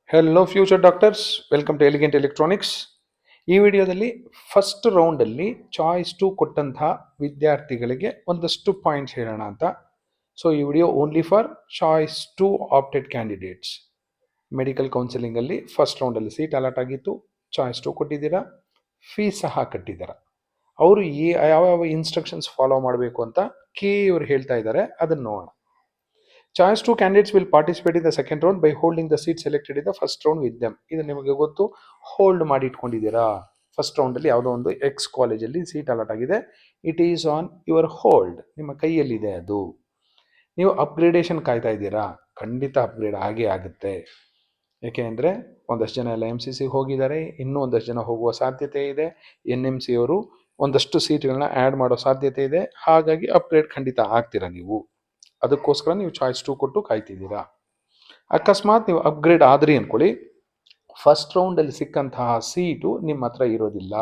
Hello future doctors, welcome to elegant electronics. ಈ ವಿಡಿಯೋದಲ್ಲಿ first ರೌಂಡಲ್ಲಿ choice 2 ಕೊಟ್ಟಂತಹ ವಿದ್ಯಾರ್ಥಿಗಳಿಗೆ ಒಂದಷ್ಟು ಪಾಯಿಂಟ್ಸ್ ಹೇಳೋಣ ಅಂತ. ಸೊ ಈ video only for choice 2 opted candidates. Medical ಕೌನ್ಸಿಲಿಂಗಲ್ಲಿ ಫಸ್ಟ್ ರೌಂಡಲ್ಲಿ ಸೀಟ್ ಅಲಾಟ್ ಆಗಿತ್ತು, ಚಾಯ್ಸ್ 2 ಕೊಟ್ಟಿದ್ದೀರಾ, ಫೀಸ್ ಸಹ ಕಟ್ಟಿದ್ದೀರಾ. ಅವರು ಯಾವ ಇನ್ಸ್ಟ್ರಕ್ಷನ್ಸ್ ಫಾಲೋ ಮಾಡಬೇಕು ಅಂತ ಇವರು ಹೇಳ್ತಾ ಇದ್ದಾರೆ, ಅದನ್ನು ನೋಡೋಣ. Choice 2 candidates will participate in the second round by holding the seat selected in the first round with them. ಇದು ನಿಮಗೆ ಗೊತ್ತು, ಹೋಲ್ಡ್ ಮಾಡಿ ಇಟ್ಕೊಂಡಿದ್ದೀರಾ. ಫಸ್ಟ್ ರೌಂಡಲ್ಲಿ ಯಾವುದೋ ಒಂದು ಎಕ್ಸ್ ಕಾಲೇಜಲ್ಲಿ ಸೀಟ್ ಅಲಾಟ್ ಆಗಿದೆ, it is on your hold, ನಿಮ್ಮ ಕೈಯಲ್ಲಿದೆ ಅದು. ನೀವು ಅಪ್ಗ್ರೇಡೇಷನ್ ಕಾಯ್ತಾ ಇದ್ದೀರಾ, ಖಂಡಿತ ಅಪ್ಗ್ರೇಡ್ ಆಗೇ ಆಗುತ್ತೆ. ಏಕೆಂದರೆ ಒಂದಷ್ಟು ಜನ ಎಲ್ಲ ಎಮ್ ಸಿ ಸಿಗೆ ಹೋಗಿದ್ದಾರೆ, ಇನ್ನೂ ಒಂದಷ್ಟು ಜನ ಹೋಗುವ ಸಾಧ್ಯತೆ ಇದೆ. ಎನ್ ಎಮ್ ಸಿ ಅವರು ಒಂದಷ್ಟು ಸೀಟ್ಗಳನ್ನ ಆ್ಯಡ್ ಮಾಡೋ ಸಾಧ್ಯತೆ ಇದೆ. ಹಾಗಾಗಿ ಅಪ್ಗ್ರೇಡ್ ಖಂಡಿತ ಆಗ್ತೀರಾ ನೀವು. ಅದಕ್ಕೋಸ್ಕರ ನೀವು ಚಾಯ್ಸ್ 2 ಕೊಟ್ಟು ಕಾಯ್ತಿದ್ದೀರಾ. ಅಕಸ್ಮಾತ್ ನೀವು ಅಪ್ಗ್ರೇಡ್ ಆದ್ರಿ ಅಂದ್ಕೊಳ್ಳಿ, ಫಸ್ಟ್ ರೌಂಡಲ್ಲಿ ಸಿಕ್ಕಂತಹ ಸೀಟು ನಿಮ್ಮ ಹತ್ರ ಇರೋದಿಲ್ಲ,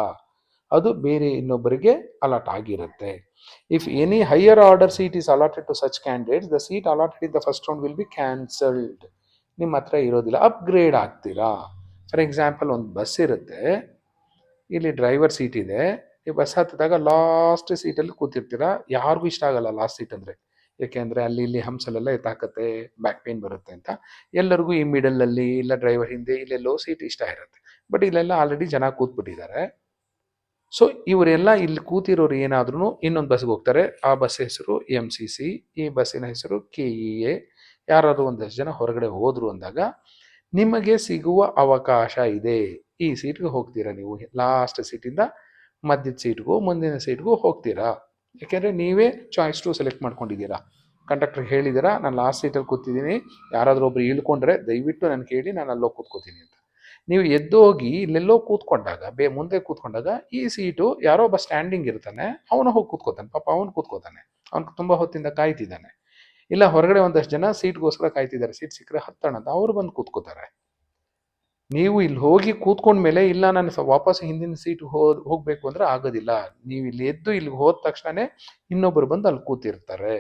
ಅದು ಬೇರೆ ಇನ್ನೊಬ್ಬರಿಗೆ ಅಲಾಟ್ ಆಗಿರುತ್ತೆ. If any higher order seat is allotted to such candidates, the seat allotted in the first round will be cancelled. ನಿಮ್ಮ ಹತ್ರ ಇರೋದಿಲ್ಲ, ಅಪ್ಗ್ರೇಡ್ ಆಗ್ತೀರಾ. ಫಾರ್ ಎಕ್ಸಾಂಪಲ್, ಒಂದು ಬಸ್ ಇರುತ್ತೆ, ಇಲ್ಲಿ ಡ್ರೈವರ್ ಸೀಟ್ ಇದೆ, ಈ ಬಸ್ ಹತ್ತಿದಾಗ ಲಾಸ್ಟ್ ಸೀಟಲ್ಲಿ ಕೂತಿರ್ತೀರಾ. ಯಾರಿಗೂ ಇಷ್ಟ ಆಗಲ್ಲ ಲಾಸ್ಟ್ ಸೀಟ್ ಅಂದರೆ, ಏಕೆಂದರೆ ಅಲ್ಲಿ ಇಲ್ಲಿ ಹಂಸಲೆಲ್ಲ ಎತ್ತಾಕತ್ತೆ, ಬ್ಯಾಕ್ ಪೇನ್ ಬರುತ್ತೆ ಅಂತ. ಎಲ್ಲರಿಗೂ ಈ ಮಿಡಲಲ್ಲಿ ಇಲ್ಲ ಡ್ರೈವರ್ ಹಿಂದೆ ಇಲ್ಲೆಲ್ಲೋ ಸೀಟ್ ಇಷ್ಟ ಇರುತ್ತೆ. ಬಟ್ ಇಲ್ಲೆಲ್ಲ ಆಲ್ರೆಡಿ ಜನ ಕೂತ್ಬಿಟ್ಟಿದ್ದಾರೆ. ಸೊ ಇವರೆಲ್ಲ ಇಲ್ಲಿ ಕೂತಿರೋರು ಏನಾದ್ರೂ ಇನ್ನೊಂದು ಬಸ್ಗೆ ಹೋಗ್ತಾರೆ. ಆ ಬಸ್ ಹೆಸರು ಎಮ್ ಸಿ ಸಿ, ಈ ಬಸ್ಸಿನ ಹೆಸರು KEA. ಯಾರಾದರೂ ಒಂದಷ್ಟು ಜನ ಹೊರಗಡೆ ಹೋದ್ರು ಅಂದಾಗ ನಿಮಗೆ ಸಿಗುವ ಅವಕಾಶ ಇದೆ. ಈ ಸೀಟ್ಗೆ ಹೋಗ್ತೀರಾ ನೀವು, ಲಾಸ್ಟ್ ಸೀಟಿಂದ ಮಧ್ಯದ ಸೀಟ್ಗೂ ಮುಂದಿನ ಸೀಟ್ಗೂ ಹೋಗ್ತೀರಾ. ಯಾಕೆಂದರೆ ನೀವೇ ಚಾಯ್ಸ್ 2 ಸೆಲೆಕ್ಟ್ ಮಾಡ್ಕೊಂಡಿದ್ದೀರಾ. ಕಂಡಕ್ಟರ್ಗೆ ಹೇಳಿದ್ದೀರಾ, ನಾನು ಲಾಸ್ಟ್ ಸೀಟಲ್ಲಿ ಕೂತಿದ್ದೀನಿ, ಯಾರಾದರೂ ಒಬ್ರು ಇಳ್ಕೊಂಡ್ರೆ ದಯವಿಟ್ಟು ನನಗೆ ಹೇಳಿ, ನಾನು ಅಲ್ಲೋ ಕೂತ್ಕೋತೀನಿ ಅಂತ. ನೀವು ಎದ್ದು ಹೋಗಿ ಇಲ್ಲೆಲ್ಲೋ ಕೂತ್ಕೊಂಡಾಗ, ಮುಂದೆ ಕೂತ್ಕೊಂಡಾಗ ಈ ಸೀಟು ಯಾರೋ ಒಬ್ಬ ಸ್ಟ್ಯಾಂಡಿಂಗ್ ಇರ್ತಾನೆ, ಅವನು ಹೋಗಿ ಕೂತ್ಕೋತಾನೆ. ಪಾಪ ಅವನು ಕೂತ್ಕೋತಾನೆ, ಅವ್ನು ತುಂಬ ಹೊತ್ತಿಂದ ಕಾಯ್ತಿದ್ದಾನೆ. ಇಲ್ಲ ಹೊರಗಡೆ ಒಂದಷ್ಟು ಜನ ಸೀಟ್ಗೋಸ್ಕರ ಕಾಯ್ತಿದ್ದಾರೆ, ಸೀಟ್ ಸಿಕ್ಕರೆ ಹತ್ತೋಣ ಅಂತ, ಅವ್ರು ಬಂದು ಕೂತ್ಕೋತಾರೆ. ನೀವು ಇಲ್ಲಿ ಹೋಗಿ ಕೂತ್ಕೊಂಡ್ಮೇಲೆ ಇಲ್ಲ ನಾನು ವಾಪಸ್ ಹಿಂದಿನ ಸೀಟ್ ಹೋಗಬೇಕು ಅಂದರೆ ಆಗೋದಿಲ್ಲ. ನೀವು ಇಲ್ಲಿ ಎದ್ದು ಇಲ್ಲಿಗೆ ಹೋದ ತಕ್ಷಣವೇ ಇನ್ನೊಬ್ಬರು ಬಂದು ಅಲ್ಲಿ ಕೂತಿರ್ತಾರೆ.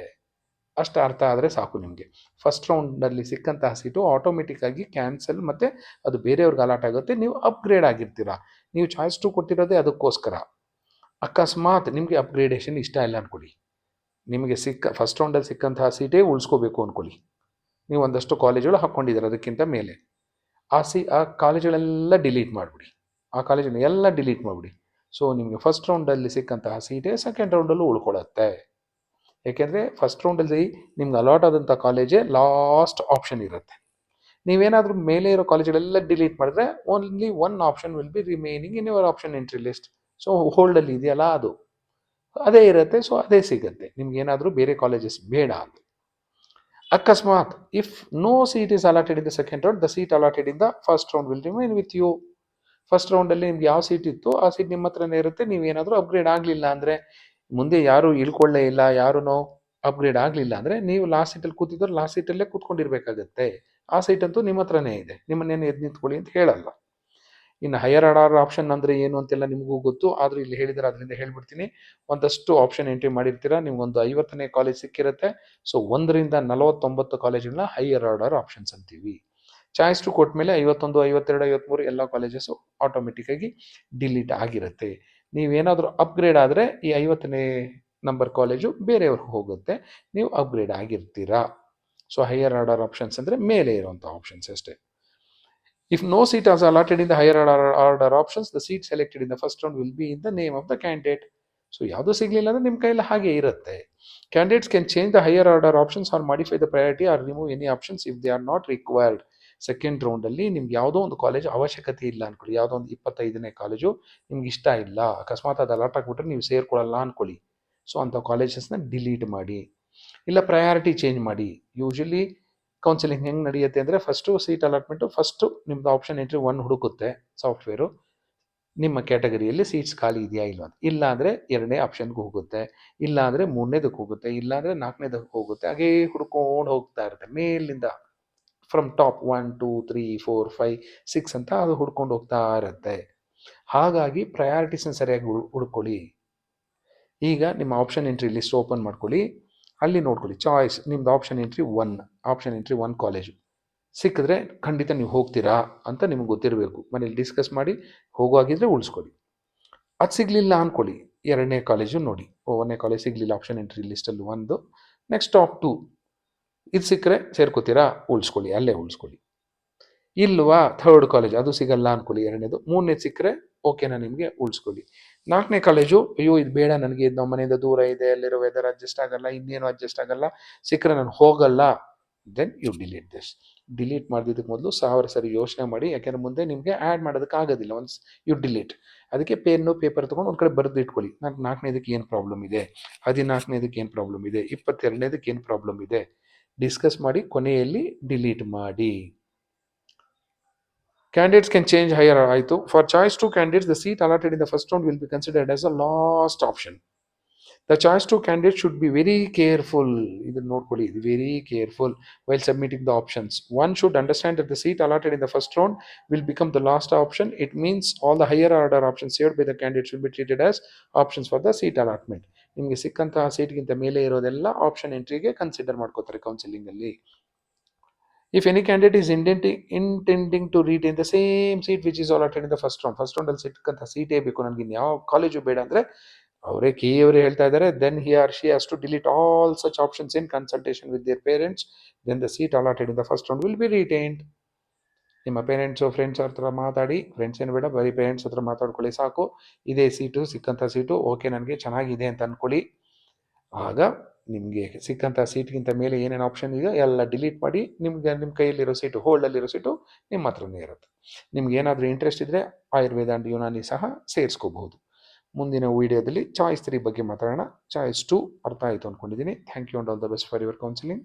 ಅಷ್ಟು ಅರ್ಥ ಆದರೆ ಸಾಕು ನಿಮಗೆ. ಫಸ್ಟ್ ರೌಂಡಲ್ಲಿ ಸಿಕ್ಕಂತಹ ಸೀಟು ಆಟೋಮೆಟಿಕ್ ಆಗಿ ಕ್ಯಾನ್ಸಲ್, ಮತ್ತು ಅದು ಬೇರೆಯವ್ರಿಗೆ ಅಲಾಟ್ ಆಗುತ್ತೆ. ನೀವು ಅಪ್ಗ್ರೇಡ್ ಆಗಿರ್ತೀರಾ. ನೀವು ಚಾಯ್ಸ್ 2 ಕೊಟ್ಟಿರೋದೇ ಅದಕ್ಕೋಸ್ಕರ. ಅಕಸ್ಮಾತ್ ನಿಮಗೆ ಅಪ್ಗ್ರೇಡೇಷನ್ ಇಷ್ಟ ಇಲ್ಲ ಅಂದ್ಕೊಳ್ಳಿ, ನಿಮಗೆ ಫಸ್ಟ್ ರೌಂಡಲ್ಲಿ ಸಿಕ್ಕಂತಹ ಸೀಟೇ ಉಳಿಸ್ಕೋಬೇಕು ಅಂದ್ಕೊಳ್ಳಿ. ನೀವು ಒಂದಷ್ಟು ಕಾಲೇಜುಗಳು ಹಾಕ್ಕೊಂಡಿದ್ದೀರ ಅದಕ್ಕಿಂತ ಮೇಲೆ, ಆ ಕಾಲೇಜುಗಳೆಲ್ಲ ಡಿಲೀಟ್ ಮಾಡಿಬಿಡಿ, ಆ ಕಾಲೇಜನ್ನು ಎಲ್ಲ ಡಿಲೀಟ್ ಮಾಡಿಬಿಡಿ. ಸೊ ನಿಮಗೆ ಫಸ್ಟ್ ರೌಂಡಲ್ಲಿ ಸಿಕ್ಕಂತಹ ಸೀಟೇ ಸೆಕೆಂಡ್ ರೌಂಡಲ್ಲೂ ಉಳ್ಕೊಳ್ಳುತ್ತೆ. ಏಕೆಂದರೆ ಫಸ್ಟ್ ರೌಂಡಲ್ಲಿ ನಿಮ್ಗೆ ಅಲಾಟ್ ಆದಂಥ ಕಾಲೇಜೇ ಲಾಸ್ಟ್ ಆಪ್ಷನ್ ಇರುತ್ತೆ. ನೀವೇನಾದರೂ ಮೇಲೆ ಇರೋ ಕಾಲೇಜುಗಳೆಲ್ಲ ಡಿಲೀಟ್ ಮಾಡಿದ್ರೆ only one option will be remaining in your option entry list. So ಹೋಲ್ಡಲ್ಲಿ ಇದೆಯಲ್ಲ ಅದು ಅದೇ ಇರುತ್ತೆ. ಸೊ ಅದೇ ಸಿಗುತ್ತೆ ನಿಮ್ಗೆ, ಏನಾದರೂ ಬೇರೆ ಕಾಲೇಜಸ್ ಬೇಡ ಅಂತ. ಅಕಸ್ಮಾತ್ if no seat is allotted in the second round, the seat allotted in the first round will remain with you. First ರೌಂಡಲ್ಲಿ ನಿಮ್ಗೆ ಯಾವ ಸೀಟ್ ಇತ್ತು ಆ ಸೀಟ್ ನಿಮ್ಮ ಹತ್ರನೇ ಇರುತ್ತೆ. ನೀವೇನಾದರೂ ಅಪ್ಗ್ರೇಡ್ ಆಗಲಿಲ್ಲ ಅಂದರೆ, ಮುಂದೆ ಯಾರು ಇಳ್ಕೊಳ್ಳೇ ಇಲ್ಲ, ಯಾರೂ ಅಪ್ಗ್ರೇಡ್ ಆಗಲಿಲ್ಲ ಅಂದರೆ, ನೀವು ಲಾಸ್ಟ್ ಸೀಟಲ್ಲಿ ಕೂತಿದ್ರು ಲಾಸ್ಟ್ ಸೀಟಲ್ಲೇ ಕೂತ್ಕೊಂಡಿರ್ಬೇಕಾಗತ್ತೆ. ಆ ಸೀಟ್ ಅಂತೂ ನಿಮ್ಮ ಹತ್ರನೇ ಇದೆ, ನಿಮ್ಮನ್ನೇನು ಎದ್ದು ನಿಂತ್ಕೊಳ್ಳಿ ಅಂತ ಹೇಳಲ್ಲ. ಇನ್ನು ಹೈಯರ್ ಆರ್ಡರ್ ಆಪ್ಷನ್ ಅಂದರೆ ಏನು ಅಂತೆಲ್ಲ ನಿಮಗೂ ಗೊತ್ತು, ಆದರೂ ಇಲ್ಲಿ ಹೇಳಿದರೆ ಅದರಿಂದ ಹೇಳ್ಬಿಡ್ತೀನಿ. ಒಂದಷ್ಟು ಆಪ್ಷನ್ ಎಂಟ್ರಿ ಮಾಡಿರ್ತೀರಾ, ನಿಮ್ಗೊಂದು 50ನೇ ಕಾಲೇಜ್ ಸಿಕ್ಕಿರುತ್ತೆ. ಸೊ 1ರಿಂದ 49 ಕಾಲೇಜುಗಳನ್ನ ಹೈಯರ್ ಆರ್ಡರ್ ಆಪ್ಷನ್ಸ್ ಅಂತೀವಿ. ಚಾಯ್ಸ್ 2 ಕೊಟ್ಟ ಮೇಲೆ 51, 52, 53 ಎಲ್ಲ ಕಾಲೇಜಸ್ಸು ಆಟೋಮೆಟಿಕ್ಕಾಗಿ ಡಿಲೀಟ್ ಆಗಿರುತ್ತೆ. ನೀವೇನಾದರೂ ಅಪ್ಗ್ರೇಡ್ ಆದರೆ ಈ 50ನೇ ನಂಬರ್ ಕಾಲೇಜು ಬೇರೆಯವ್ರಿಗೆ ಹೋಗುತ್ತೆ, ನೀವು ಅಪ್ಗ್ರೇಡ್ ಆಗಿರ್ತೀರಾ. ಸೊ ಹೈಯರ್ ಆರ್ಡರ್ ಆಪ್ಷನ್ಸ್ ಅಂದರೆ ಮೇಲೆ ಇರುವಂಥ ಆಪ್ಷನ್ಸ್ ಅಷ್ಟೇ. If no seat is allotted in the higher order options, the seat selected in the first round will be in the name of the candidate. So ಯಾವುದೂ ಸಿಗಲಿಲ್ಲ ಅಂದರೆ ನಿಮ್ಮ ಕೈಯಲ್ಲಿ ಹಾಗೆ ಇರುತ್ತೆ. Candidates can change the higher order options or modify the priority or remove any options if they are not required. Second ರೌಂಡಲ್ಲಿ ನಿಮ್ಗೆ ಯಾವುದೋ ಒಂದು ಕಾಲೇಜ್ ಅವಶ್ಯಕತೆ ಇಲ್ಲ ಅಂದ್ಕೊಳ್ಳಿ, ಯಾವುದೋ ಒಂದು 25ನೇ ಕಾಲೇಜು ನಿಮ್ಗೆ ಇಷ್ಟ ಇಲ್ಲ, ಅಕಸ್ಮಾತ್ ಅದು ಅಲಾಟ್ ಆಗಿಬಿಟ್ರೆ ನೀವು ಸೇರ್ಕೊಳ್ಳಲ್ಲ ಅಂದ್ಕೊಳ್ಳಿ. ಸೊ ಅಂಥ ಕಾಲೇಜಸ್ನ ಡಿಲೀಟ್ ಮಾಡಿ, ಇಲ್ಲ ಪ್ರಯಾರಿಟಿ ಚೇಂಜ್ ಮಾಡಿ. ಯೂಶಲಿ ಕೌನ್ಸಿಲಿಂಗ್ ಹೆಂಗೆ ನಡೆಯುತ್ತೆ ಅಂದರೆ, ಫಸ್ಟು ಸೀಟ್ ಅಲಾಟ್ಮೆಂಟು, ಫಸ್ಟು ನಿಮ್ಮದು ಆಪ್ಷನ್ ಎಂಟ್ರಿ 1 ಹುಡುಕುತ್ತೆ ಸಾಫ್ಟ್ವೇರು, ನಿಮ್ಮ ಕ್ಯಾಟಗರಿಯಲ್ಲಿ ಸೀಟ್ಸ್ ಖಾಲಿ ಇದೆಯಾ ಇಲ್ಲ ಅಂತ. ಇಲ್ಲ ಅಂದರೆ 2ನೇ ಆಪ್ಷನ್ಗೆ ಹೋಗುತ್ತೆ, ಇಲ್ಲ ಅಂದರೆ 3ನೇದಕ್ಕೆ ಹೋಗುತ್ತೆ, ಇಲ್ಲ ಅಂದರೆ 4ನೇದಕ್ಕೆ ಹೋಗುತ್ತೆ. ಹಾಗೇ ಹುಡ್ಕೊಂಡು ಹೋಗ್ತಾ ಇರುತ್ತೆ ಮೇಲಿಂದ, ಫ್ರಮ್ ಟಾಪ್ 1, 2, 3, 4, 5, 6 ಅಂತ ಅದು ಹುಡ್ಕೊಂಡು ಹೋಗ್ತಾ ಇರುತ್ತೆ. ಹಾಗಾಗಿ ಪ್ರಯಾರಿಟೀಸ್ನ ಸರಿಯಾಗಿ ಹುಡ್ಕೊಳ್ಳಿ. ಈಗ ನಿಮ್ಮ ಆಪ್ಷನ್ ಎಂಟ್ರಿ ಲಿಸ್ಟ್ ಓಪನ್ ಮಾಡ್ಕೊಳ್ಳಿ, ಅಲ್ಲಿ ನೋಡ್ಕೊಳ್ಳಿ ಚಾಯ್ಸ್, ನಿಮ್ದು ಆಪ್ಷನ್ ಎಂಟ್ರಿ 1 ಕಾಲೇಜು ಸಿಕ್ಕಿದ್ರೆ ಖಂಡಿತ ನೀವು ಹೋಗ್ತೀರಾ ಅಂತ ನಿಮ್ಗೆ ಗೊತ್ತಿರಬೇಕು. ಮನೇಲಿ ಡಿಸ್ಕಸ್ ಮಾಡಿ ಹೋಗುವಾಗಿದ್ರೆ ಉಳಿಸ್ಕೊಳ್ಳಿ. ಅದು ಸಿಗಲಿಲ್ಲ ಅಂದ್ಕೊಳ್ಳಿ, ಎರಡನೇ ಕಾಲೇಜು ನೋಡಿ. ಒಂದನೇ ಕಾಲೇಜ್ ಸಿಗಲಿಲ್ಲ ಆಪ್ಷನ್ ಎಂಟ್ರಿ ಲಿಸ್ಟಲ್ಲಿ ಒಂದು, ನೆಕ್ಸ್ಟ್ ಟಾಪ್ 2 ಇದು ಸಿಕ್ಕರೆ ಸೇರ್ಕೋತೀರಾ, ಉಳಿಸ್ಕೊಳ್ಳಿ, ಅಲ್ಲೇ ಉಳಿಸ್ಕೊಳ್ಳಿ. ಇಲ್ವಾ ಥರ್ಡ್ ಕಾಲೇಜ್ ಅದು ಸಿಗಲ್ಲ ಅಂದ್ಕೊಳ್ಳಿ, ಎರಡನೇದು. ಮೂರನೇದು ಸಿಕ್ಕರೆ ಓಕೆನಾ ನಿಮಗೆ, ಉಳಿಸ್ಕೊಳ್ಳಿ. ನಾಲ್ಕನೇ ಕಾಲೇಜು ಅಯ್ಯೋ ಇದು ಬೇಡ ನನಗೆ, ಇದು ನಮ್ಮ ಮನೆಯಿಂದ ದೂರ ಇದೆ, ಅಲ್ಲಿರೋ ವೆದರ್ ಅಡ್ಜಸ್ಟ್ ಆಗಲ್ಲ, ಇನ್ನೇನು ಅಡ್ಜಸ್ಟ್ ಆಗಲ್ಲ, ಸಿಕ್ಕರೆ ನಾನು ಹೋಗಲ್ಲ, then you delete this. Delete ಮಾಡಿದ್ದಕ್ಕೆ ಮೊದಲು 1000 ಸರಿ ಯೋಚನೆ ಮಾಡಿ, ಯಾಕೆಂದ್ರೆ ಮುಂದೆ ನಿಮಗೆ ಆ್ಯಡ್ ಮಾಡೋದಕ್ಕೆ ಆಗೋದಿಲ್ಲ ಒನ್ಸ್ ಯು ಡಿಲೀಟ್. ಅದಕ್ಕೆ ಪೆನ್ನು ಪೇಪರ್ ತೊಗೊಂಡು ಒಂದು ಕಡೆ ಬರೆದು ಇಟ್ಕೊಳ್ಳಿ. ನಾನು 4ನೇದಕ್ಕೆ ಏನು ಪ್ರಾಬ್ಲಮ್ ಇದೆ, 14ನೇದಕ್ಕೆ ಏನು ಪ್ರಾಬ್ಲಮ್ ಇದೆ, 22ನೇದಕ್ಕೆ ಏನು ಪ್ರಾಬ್ಲಮ್ ಇದೆ, ಡಿಸ್ಕಸ್ ಮಾಡಿ ಕೊನೆಯಲ್ಲಿ ಡಿಲೀಟ್ ಮಾಡಿ. Candidates can change higher ಆಯಿತು. For choice 2 candidates, the seat allotted in the first round will be considered as a last option. The choice 2 candidates should be very careful. ಇದನ್ನು ನೋಡ್ಕೊಳ್ಳಿ, very careful while submitting the options. One should understand that the seat allotted in the first round will become the last option. It means all the higher order options saved by the candidates will be treated as options for the seat allotment. ನಿಮಗೆ ಸಿಕ್ಕಂತಹ ಸೀಟ್ಗಿಂತ ಮೇಲೆ ಇರೋದೆಲ್ಲ option ಎಂಟ್ರಿಗೆ consider ಮಾಡ್ಕೋತಾರೆ counselling ಅಲ್ಲಿ. If any candidate is intending to retain the same seat which is allotted in the first round ಅಲ್ಲಿ ಸಿಕ್ಕಂಥ ಸೀಟೇ ಬೇಕು ನನಗೆ, ಯಾವ college ಬೇಡ ಅಂದರೆ ಅವರೇ ಅವರೇ ಹೇಳ್ತಾ ಇದ್ದಾರೆ, then he or she has to delete all such options in consultation with their parents. Then the seat allotted in the first round will be retained. ನಿಮ್ಮ ಪೇರೆಂಟ್ಸು ಫ್ರೆಂಡ್ಸ್ ಹತ್ರ ಮಾತಾಡಿ, ಫ್ರೆಂಡ್ಸ್ ಏನು ಬೇಡ, ಬರೀ ಪೇರೆಂಟ್ಸ್ ಹತ್ರ ಮಾತಾಡ್ಕೊಳ್ಳಿ ಸಾಕು, ಇದೇ ಸೀಟು ಸಿಕ್ಕಂಥ ಸೀಟು ಓಕೆ ನನಗೆ ಚೆನ್ನಾಗಿದೆ ಅಂತ ಅಂದ್ಕೊಳ್ಳಿ. ಆಗ ನಿಮಗೆ ಸಿಕ್ಕಂಥ ಸೀಟ್ಗಿಂತ ಮೇಲೆ ಏನೇನು ಆಪ್ಷನ್ ಇದೆಯೋ ಎಲ್ಲ ಡಿಲೀಟ್ ಮಾಡಿ, ನಿಮ್ಗೆ ನಿಮ್ಮ ಕೈಯಲ್ಲಿರೋ ಸೀಟು, ಹೋಲ್ಡಲ್ಲಿರೋ ಸೀಟು ನಿಮ್ಮ ಹತ್ರನೇ ಇರುತ್ತೆ. ನಿಮ್ಗೆ ಏನಾದರೂ ಇಂಟ್ರೆಸ್ಟ್ ಇದ್ದರೆ ಆಯುರ್ವೇದ ಆ್ಯಂಡ್ ಯುನಾನಿ ಸಹ ಸೇರಿಸ್ಕೋಬಹುದು. ಮುಂದಿನ ವಿಡಿಯೋದಲ್ಲಿ ಚಾಯ್ಸ್ 3 ಬಗ್ಗೆ ಮಾತಾಡೋಣ. ಚಾಯ್ಸ್ 2 ಅರ್ಥ ಆಯಿತು ಅಂದ್ಕೊಂಡಿದ್ದೀನಿ. Thank you and all the best for your counselling.